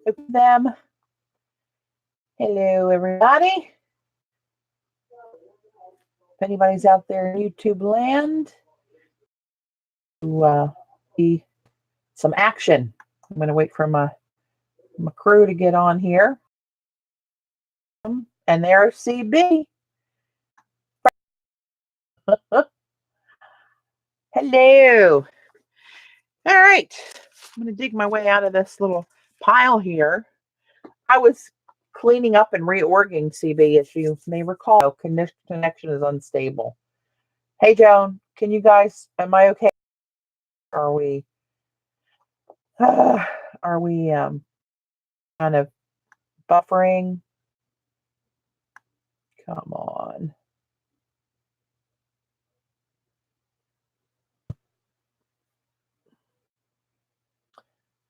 Open them. Hello, everybody. If anybody's out there in YouTube land, to see some action. I'm going to wait for my crew to get on here. And there's CB. Hello. All right. I'm going to dig my way out of this little pile here. I was cleaning up and reorging, CB, as you may recall. Connection is unstable. Hey, Joan, can you guys, am I okay? Are we kind of buffering? Come on.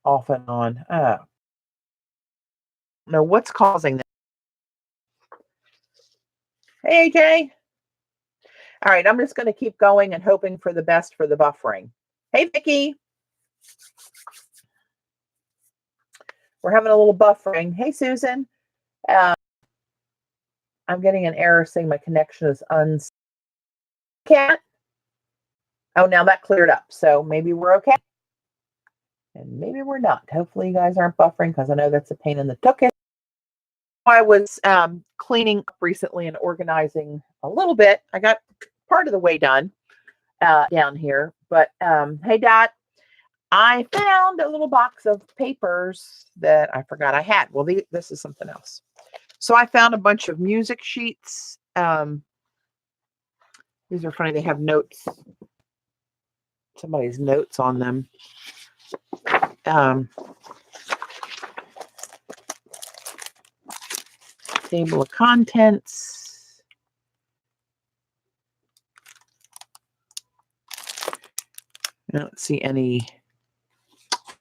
Off and on. No, what's causing this? Hey, AJ. All right, I'm just going to keep going and hoping for the best for the buffering. Hey, Vicki. We're having a little buffering. Hey, Susan. I'm getting an error saying my connection is unstable. Cat. Oh, now that cleared up. So maybe we're okay. And maybe we're not. Hopefully you guys aren't buffering because I know that's a pain in the tuchus. I was cleaning up recently and organizing a little bit. I got part of the way done down here. But hey, Dot, I found a little box of papers that I forgot I had. Well, this is something else. So I found a bunch of music sheets. These are funny. They have notes. Somebody's notes on them. Table of contents. I don't see any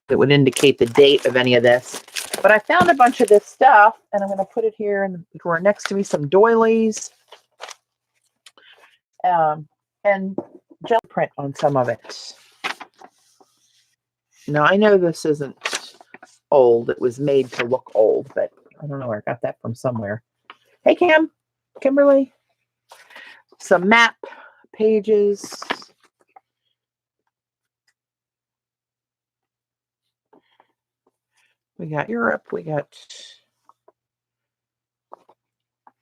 that would indicate the date of any of this. But I found a bunch of this stuff, and I'm going to put it here in the drawer next to me, some doilies. And gel print on some of it. Now, I know this isn't old. It was made to look old, but I don't know where I got that from somewhere. Hey, Kimberly. Some map pages. We got Europe. We got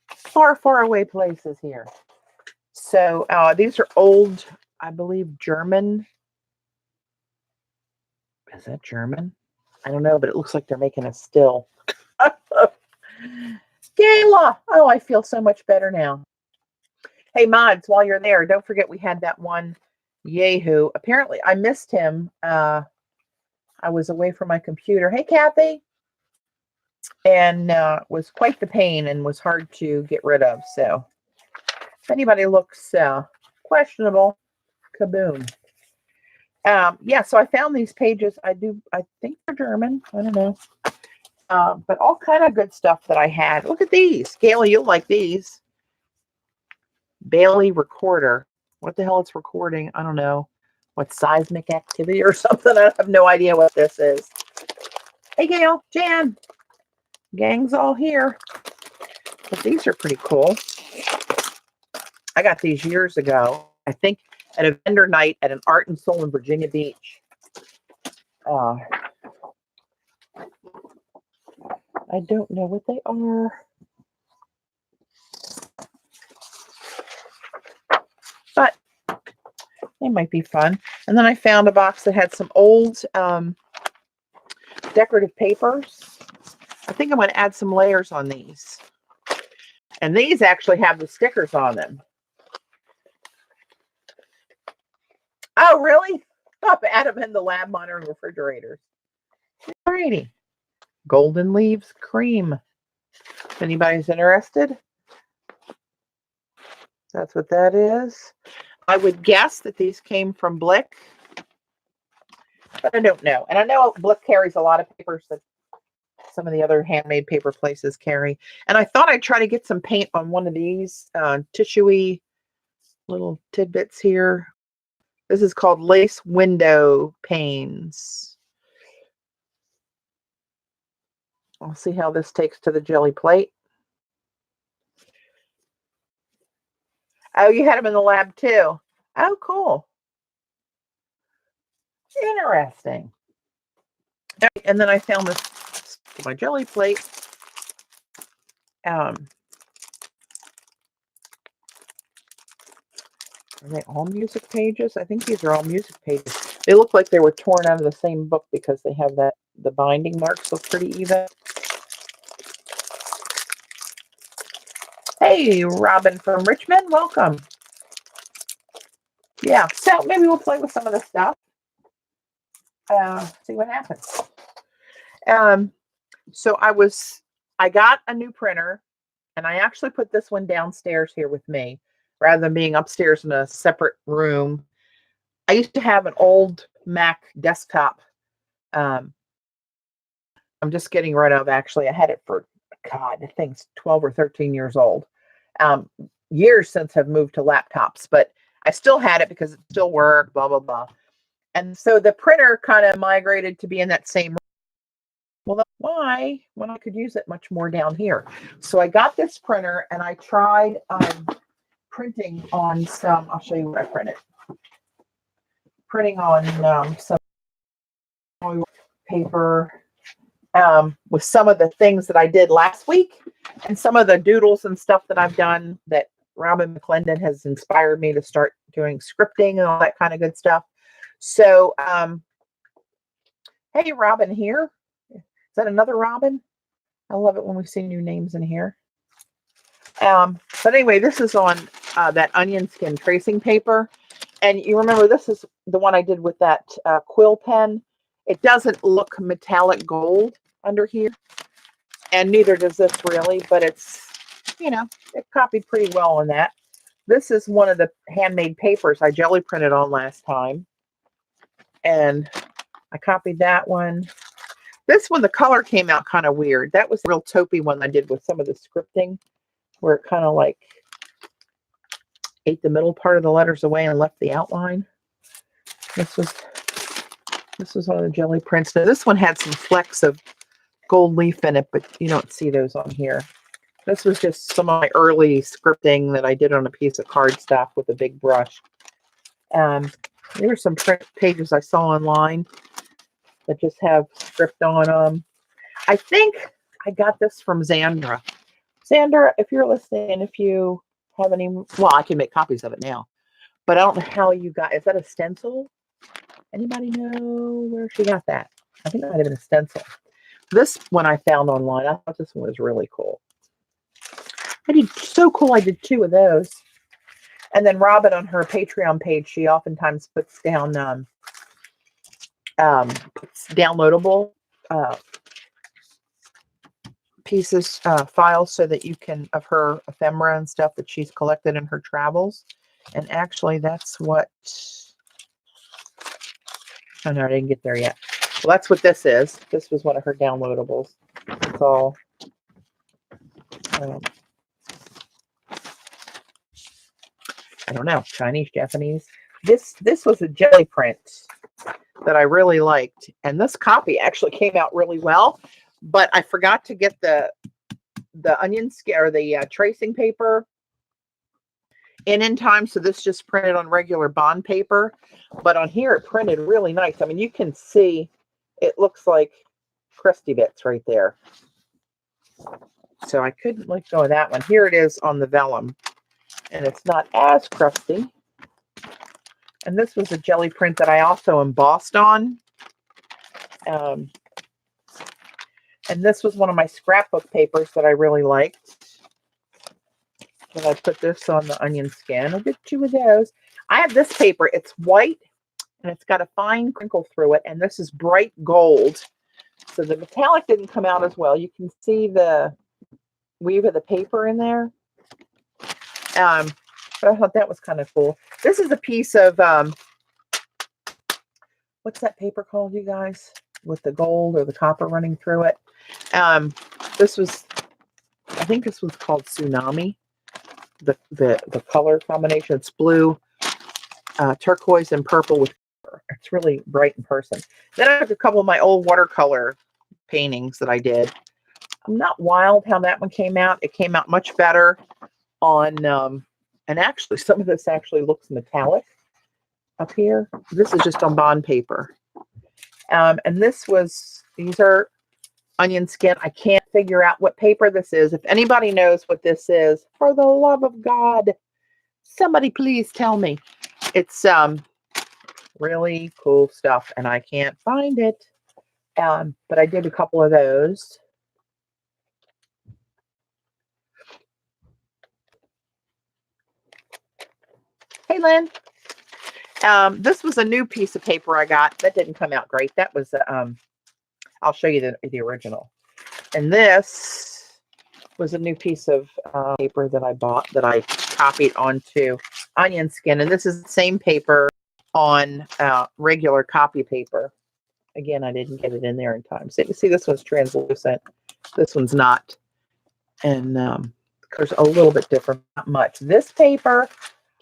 far, far away places here. So these are old, I believe, German. Is that German? I don't know, but it looks like they're making a still. Gayla! Oh, I feel so much better now. Hey, mods, while you're there, don't forget we had that one Yahoo. Apparently, I missed him. I was away from my computer. Hey, Kathy. And was quite the pain and was hard to get rid of. So if anybody looks questionable, kaboom. Yeah, so I found these pages. I think they're German. I don't know. But all kind of good stuff that I had. Look at these. Gelli, you'll like these. Bailey recorder. What the hell it's recording? I don't know. What, seismic activity or something? I have no idea what this is. Hey, Gail, Jan. Gang's all here. But these are pretty cool. I got these years ago. I think at a vendor night at an Art and Soul in Virginia Beach. I don't know what they are. But they might be fun. And then I found a box that had some old decorative papers. I think I'm going to add some layers on these. And these actually have the stickers on them. Oh, really? Stop, add them in the lab monitor and refrigerators. Alrighty. Golden Leaves Cream. If anybody's interested, that's what that is. I would guess that these came from Blick, but I don't know. And I know Blick carries a lot of papers that some of the other handmade paper places carry. And I thought I'd try to get some paint on one of these tissue-y little tidbits here. This is called Lace Window Panes. I'll see how this takes to the Gelli plate. Oh, you had them in the lab too. Oh, cool. Interesting. And then I found this my Gelli plate. Are they all music pages? I think these are all music pages. They look like they were torn out of the same book because they have the binding marks look pretty even. Hey, Robin from Richmond, welcome. Yeah, so maybe we'll play with some of the stuff. See what happens. So I got a new printer, and I actually put this one downstairs here with me rather than being upstairs in a separate room. I used to have an old Mac desktop. I'm just getting rid of, actually. I had it for, God, the thing's 12 or 13 years old. Years since I've moved to laptops, but I still had it because it still worked, blah, blah, blah. And so the printer kind of migrated to be in that same room. Well, that's why when I could use it much more down here. So I got this printer and I tried printing on some, I'll show you what I printed. Printing on some paper with some of the things that I did last week and some of the doodles and stuff that I've done that Robin McClendon has inspired me to start doing scripting and all that kind of good stuff. So, hey, Robin here. Is that another Robin? I love it when we see new names in here. But anyway, this is on that onion skin tracing paper. And you remember this is the one I did with that quill pen. It doesn't look metallic gold under here. And neither does this really, but it's, you know, it copied pretty well on that. This is one of the handmade papers I Gelli printed on last time. And I copied that one. This one, the color came out kind of weird. That was the real taupey one I did with some of the scripting, where it kind of like ate the middle part of the letters away and left the outline. This was one of the Gelli prints. Now, this one had some flecks of gold leaf in it, but you don't see those on here. This was just some of my early scripting that I did on a piece of cardstock with a big brush. There were some print pages I saw online that just have script on them. I think I got this from Xandra. Xandra, if you're listening, if you have any, well, I can make copies of it now, but I don't know how you got, is that a stencil? Anybody know where she got that? I think it might have been a stencil. This one I found online. I thought this one was really cool. I did two of those. And then Robin on her Patreon page, she oftentimes puts down downloadable pieces, files, so that you can, of her ephemera and stuff that she's collected in her travels. And actually, that's what, oh no, I didn't get there yet. Well, that's what this is. This was one of her downloadables. It's all, I don't know, Chinese, Japanese. This was a Gelli print that I really liked. And this copy actually came out really well, but I forgot to get the onion skin or the tracing paper in time. So this just printed on regular bond paper, but on here it printed really nice. I mean, you can see it looks like crusty bits right there. So I couldn't let go of that one. Here it is on the vellum, and it's not as crusty. And this was a Gelli print that I also embossed on. And this was one of my scrapbook papers that I really liked. And I put this on the onion skin. I'll get two of those. I have this paper. It's white, and it's got a fine crinkle through it. And this is bright gold. So the metallic didn't come out as well. You can see the weave of the paper in there. But I thought that was kind of cool. This is a piece of, what's that paper called, you guys? With the gold or the copper running through it. This was, I think this was called Tsunami. The color combination. It's blue, turquoise, and purple with color. It's really bright in person. Then I took a couple of my old watercolor paintings that I did. I'm not wild how that one came out. It came out much better on, and actually some of this actually looks metallic up here. This is just on bond paper. And these are onion skin. I can't figure out what paper this is. If anybody knows what this is, for the love of God, somebody please tell me. It's really cool stuff, and I can't find it. But I did a couple of those. Hey, Lynn. This was a new piece of paper I got. That didn't come out great. That was, I'll show you the original. And this was a new piece of paper that I bought that I copied onto onion skin. And this is the same paper on regular copy paper. Again, I didn't get it in there in time. So you see, this one's translucent. This one's not. And there's a little bit different, not much. This paper,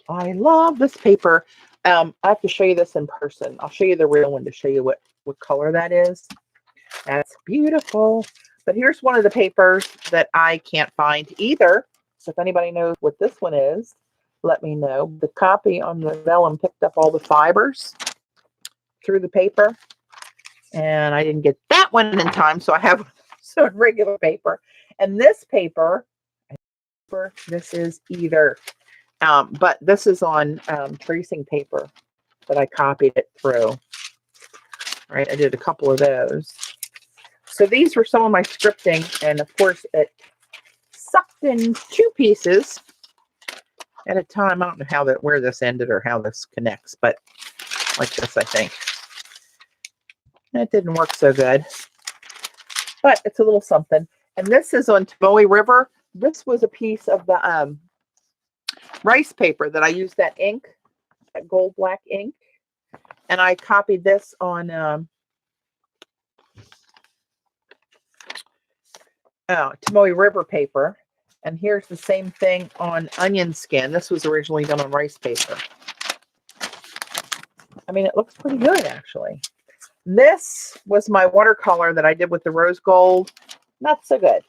I love this paper. I have to show you this in person. I'll show you the real one to show you what color that is. That's beautiful. But here's one of the papers that I can't find either. So if anybody knows what this one is, let me know. The copy on the vellum picked up all the fibers through the paper. And I didn't get that one in time, so I have some regular paper. And this paper, this is either, but this is on tracing paper that I copied it through. All right, I did a couple of those. So these were some of my scripting, and of course it sucked in 2 pieces at a time. I don't know where this ended or how this connects, but like this, I think. That didn't work so good, but it's a little something. And this is on Tomoe River. This was a piece of the rice paper that I used, that ink, that gold black ink. And I copied this on Tomoe River paper. And here's the same thing on onion skin. This was originally done on rice paper. I mean, it looks pretty good, actually. This was my watercolor that I did with the rose gold. Not so good.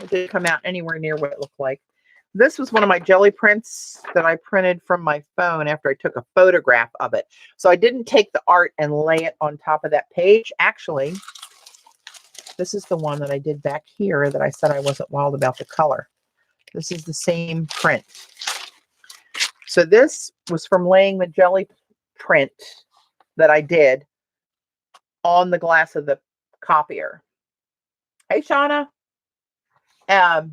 It didn't come out anywhere near what it looked like. This was one of my jelly prints that I printed from my phone after I took a photograph of it. So I didn't take the art and lay it on top of that page. Actually, this is the one that I did back here that I said I wasn't wild about the color. This is the same print. So this was from laying the jelly print that I did on the glass of the copier. Hey, Shauna. I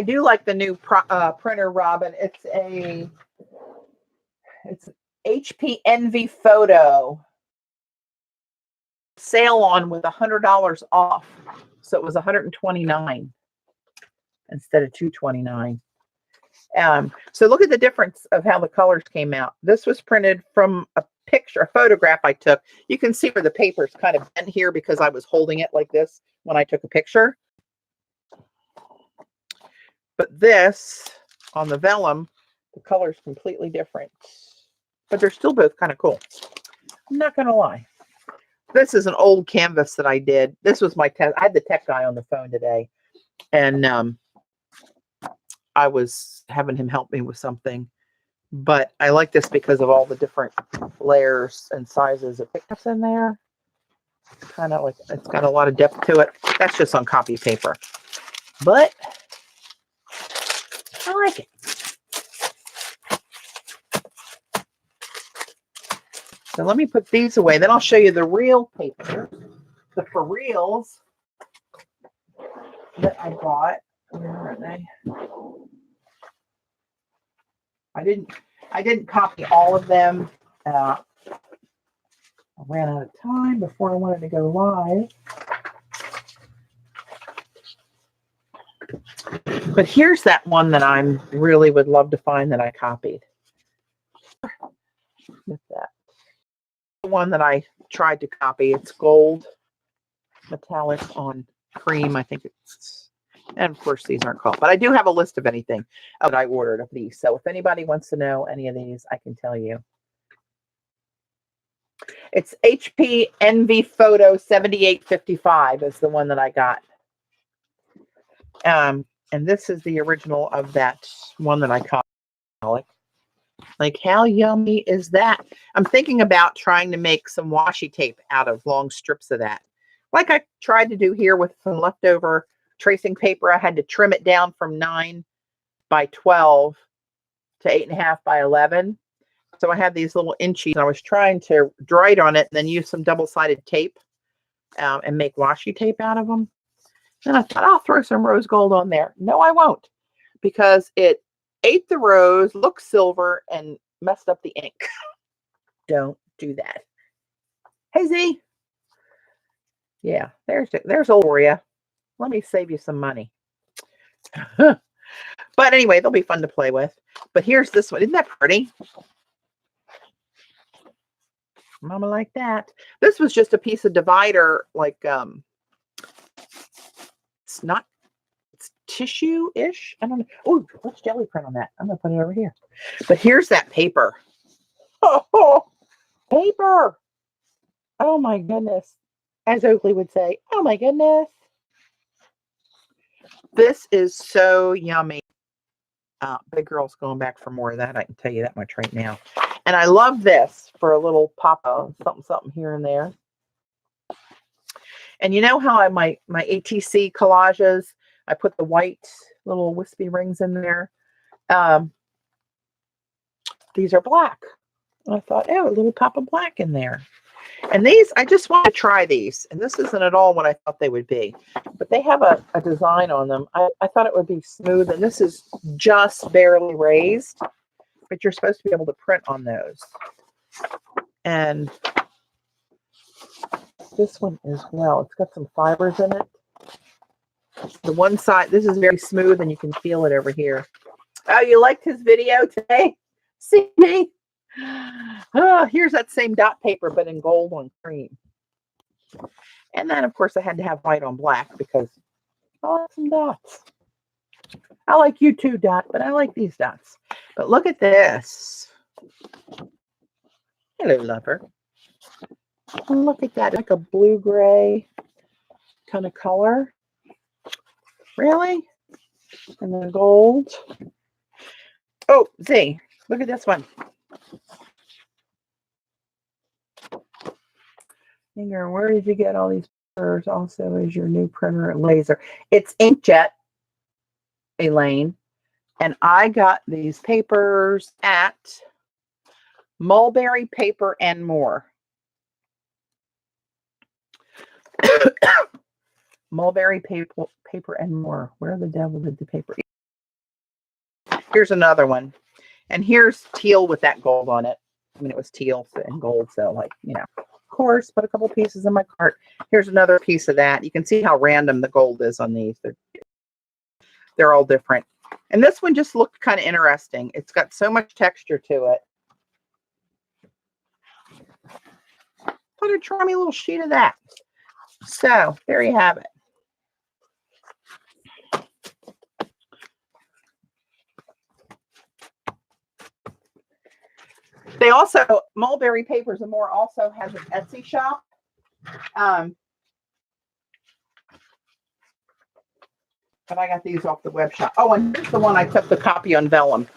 do like the new printer, Robin. It's an HP Envy Photo sale on with $100 off. So it was $129 instead of $229. So look at the difference of how the colors came out. This was printed from a photograph I took. You can see where the paper's kind of bent here because I was holding it like this when I took a picture. But this, on the vellum, the color's completely different. But they're still both kind of cool. I'm not going to lie. This is an old canvas that I did. This was my test. I had the tech guy on the phone today. And I was having him help me with something. But I like this because of all the different layers and sizes of pickups in there. It's kind of like, it's got a lot of depth to it. That's just on copy paper. But I like it. So let me put these away. Then I'll show you the real paper, the for reals that I bought. Where are they? I didn't copy all of them. I ran out of time before I wanted to go live. But here's that one that I really would love to find that I copied. With that. The one that I tried to copy. It's gold metallic on cream. I think it's, and of course these aren't called, but I do have a list of anything that I ordered of these. So if anybody wants to know any of these, I can tell you. It's HP Envy Photo 7855 is the one that I got. And this is the original of that one that I call it. Like, how yummy is that? I'm thinking about trying to make some washi tape out of long strips of that. Like I tried to do here with some leftover tracing paper. I had to trim it down from 9 by 12 to 8.5 by 11. So I had these little inchies. I was trying to write on it and then use some double-sided tape and make washi tape out of them. Then I thought, I'll throw some rose gold on there. No, I won't, because it ate the rose, looked silver, and messed up the ink. Don't do that. Hey, Z. Yeah, there's old for you. Let me save you some money. But anyway, they'll be fun to play with. But here's this one. Isn't that pretty? Mama like that. This was just a piece of divider, like it's tissue-ish. I don't know. Oh, what's jelly print on that? I'm gonna put it over here. But here's that paper. Oh, paper. Oh my goodness. As Oakley would say, oh my goodness. This is so yummy. Big girl's going back for more of that. I can tell you that much right now. And I love this for a little pop of something here and there. And you know how my ATC collages, I put the white little wispy rings in there. These are black. And I thought, oh, a little pop of black in there. And these, I just want to try these. And this isn't at all what I thought they would be. But they have a design on them. I thought it would be smooth. And this is just barely raised. But you're supposed to be able to print on those. And this one as well. It's got some fibers in it. The one side, this is very smooth, and you can feel it over here. Oh, you liked his video today? See me? Oh, here's that same dot paper, but in gold on cream. And then, of course, I had to have white on black because I like some dots. I like you too, Dot, but I like these dots. But look at this. Hello, lover. And look at that, like a blue-gray kind of color. Really? And then gold. Oh, Z, look at this one. Inger, where did you get all these printers? Also, is your new printer laser? It's inkjet, Elaine. And I got these papers at Mulberry Paper and More. Mulberry paper and More. Where the devil did the paper? Here's another one. And here's teal with that gold on it. I mean, it was teal and gold, so like, you know, of course, put a couple pieces in my cart. Here's another piece of that. You can see how random the gold is on these. They're all different. And this one just looked kind of interesting. It's got so much texture to it. Put a charming little sheet of that. So there you have it. They also, Mulberry Papers and More also has an Etsy shop. But I got these off the web shop. Oh, and here's the one I took the copy on vellum.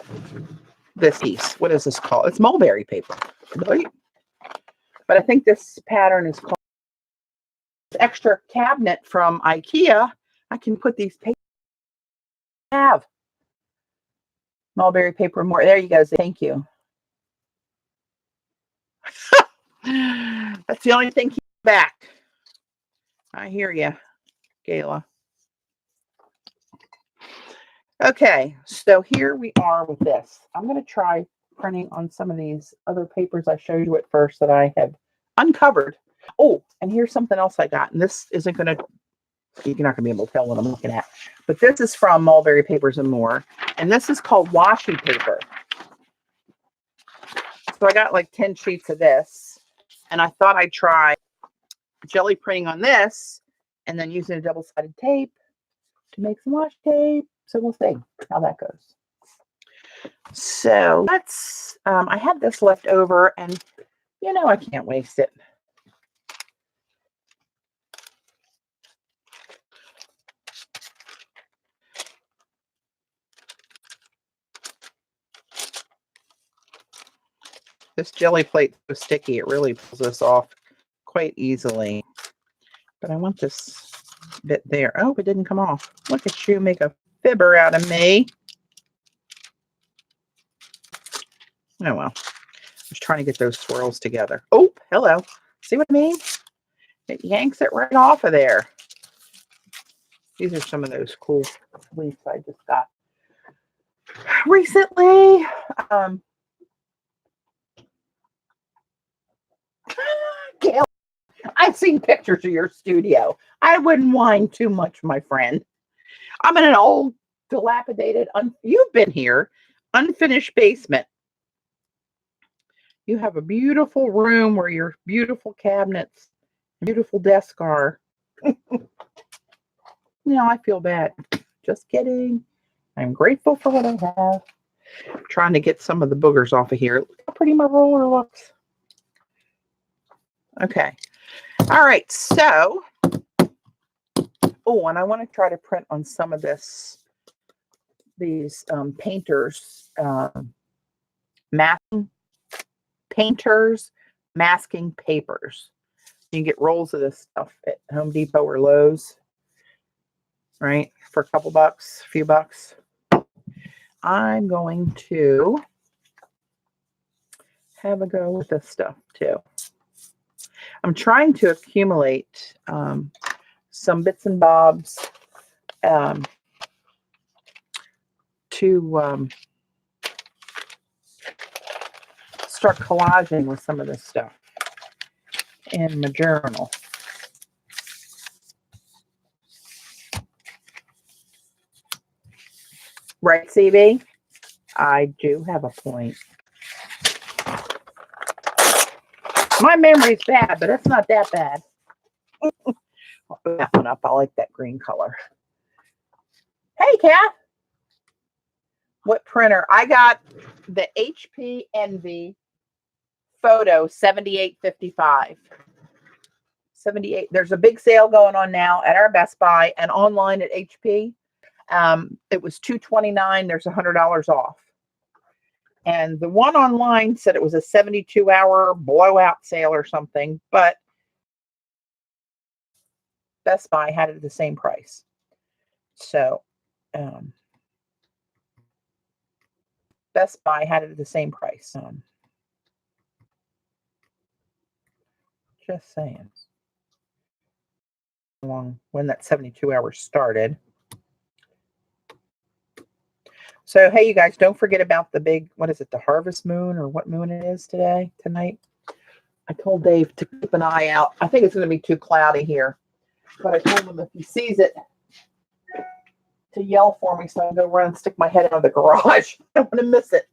This piece. What is this called? It's mulberry paper. But I think this pattern is called extra cabinet from IKEA. I can put these papers. Have Mulberry Paper and More. There you go. Thank you. That's the only thing keeping back. I hear you, Gayla. Okay, so here we are with this. I'm going to try printing on some of these other papers I showed you at first that I have uncovered. Oh, and here's something else I got. And this isn't going to, you're not going to be able to tell what I'm looking at. But this is from Mulberry Papers and More. And this is called washi paper. So I got like 10 sheets of this. And I thought I'd try jelly printing on this and then using a double-sided tape to make some washi tape. So we'll see how that goes. So let's, I had this left over, and You know I can't waste it. This jelly plate is so sticky, it really pulls this off quite easily. But I want this bit there. Oh, it didn't come off. Look at you make a fibber out of me. Oh, well. I was trying to get those swirls together. Oh, hello. See what I mean? It yanks it right off of there. These are some of those cool leaves I just got recently. Gail, I've seen pictures of your studio. I wouldn't whine too much, my friend. I'm in an old, dilapidated, you've been here, unfinished basement. You have a beautiful room where your beautiful cabinets, beautiful desk are. No, I feel bad. Just kidding. I'm grateful for what I have. I'm trying to get some of the boogers off of here. Look how pretty my roller looks. Okay. All right. So, oh, and I want to try to print on some of these painters, masking papers. You can get rolls of this stuff at Home Depot or Lowe's, right? For a couple bucks, a few bucks. I'm going to have a go with this stuff too. I'm trying to accumulate some bits and bobs to start collaging with some of this stuff in my journal. Right, CB? I do have a point. My memory's bad, but it's not that bad. I'll put that one up. I like that green color. Hey, Kath. What printer? I got the HP Envy Photo 7855. 78. There's a big sale going on now at our Best Buy and online at HP. It was $229. There's $100 off. And the one online said it was a 72-hour blowout sale or something, but Best Buy had it at the same price. So Best Buy had it at the same price. Just saying. Along when that 72 hours started. So, hey, you guys, don't forget about the big, what is it, the harvest moon or what moon it is tonight. I told Dave to keep an eye out. I think it's going to be too cloudy here. But I told him if he sees it, to yell for me so I can go run and stick my head out of the garage. I don't want to miss it.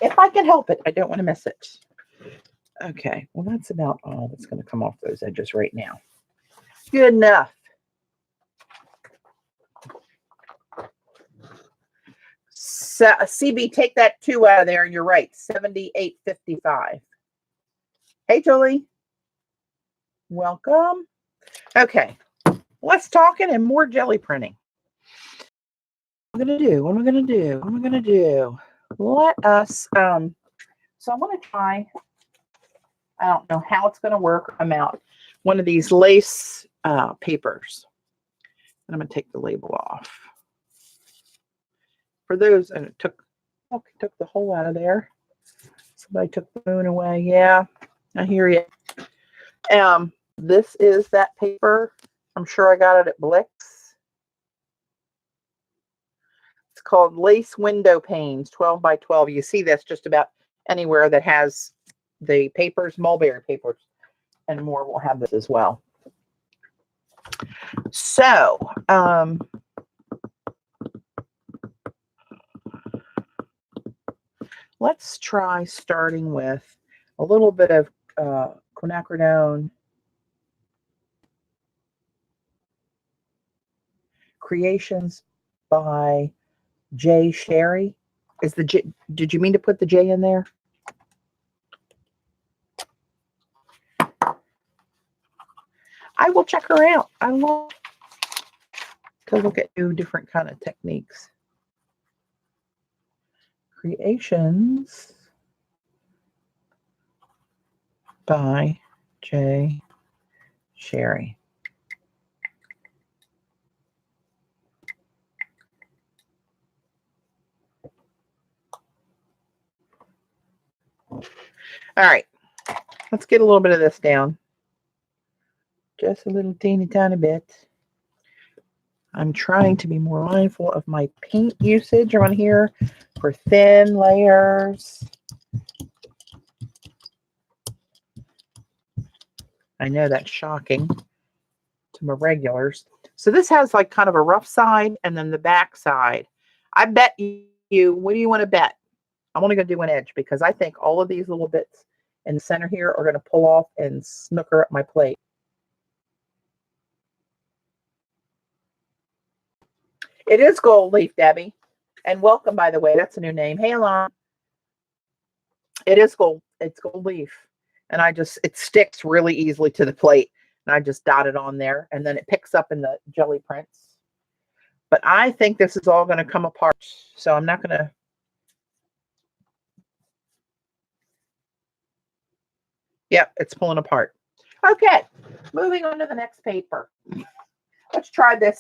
If I can help it, I don't want to miss it. Okay, well, that's about all that's going to come off those edges right now. Good enough. So, CB, take that 2 out of there, and you're right, 78.55. Hey, Julie. Welcome. Okay, let's talk and more jelly printing. What am I going to do? Let us, so I want to try, I don't know how it's going to work. I'm out one of these lace papers. And I'm going to take the label off. For those, and it took the hole out of there. Somebody took the moon away. Yeah, I hear you. This is that paper. I'm sure I got it at Blix. It's called Lace Window Panes, 12 by 12. You see this just about anywhere that has the papers, mulberry papers, and more will have this as well. So, let's try starting with a little bit of quinacridone Creations by J. Sherry. Is the J? Did you mean to put the J in there? I will check her out. I love to look at new different kind of techniques. Creations by J. Sherry. All right, let's get a little bit of this down. Just a little teeny tiny bit. I'm trying to be more mindful of my paint usage on here for thin layers. I know that's shocking to my regulars. So this has like kind of a rough side and then the back side. I bet you, what do you want to bet? I'm only going to do an edge because I think all of these little bits in the center here are going to pull off and snooker up my plate. It is gold leaf, Debbie. And welcome, by the way. That's a new name. Hey, Alon. It is gold. It's gold leaf. And it sticks really easily to the plate. And I just dot it on there. And then it picks up in the jelly prints. But I think this is all going to come apart. So I'm not going to. Yep, it's pulling apart. Okay, moving on to the next paper. Let's try this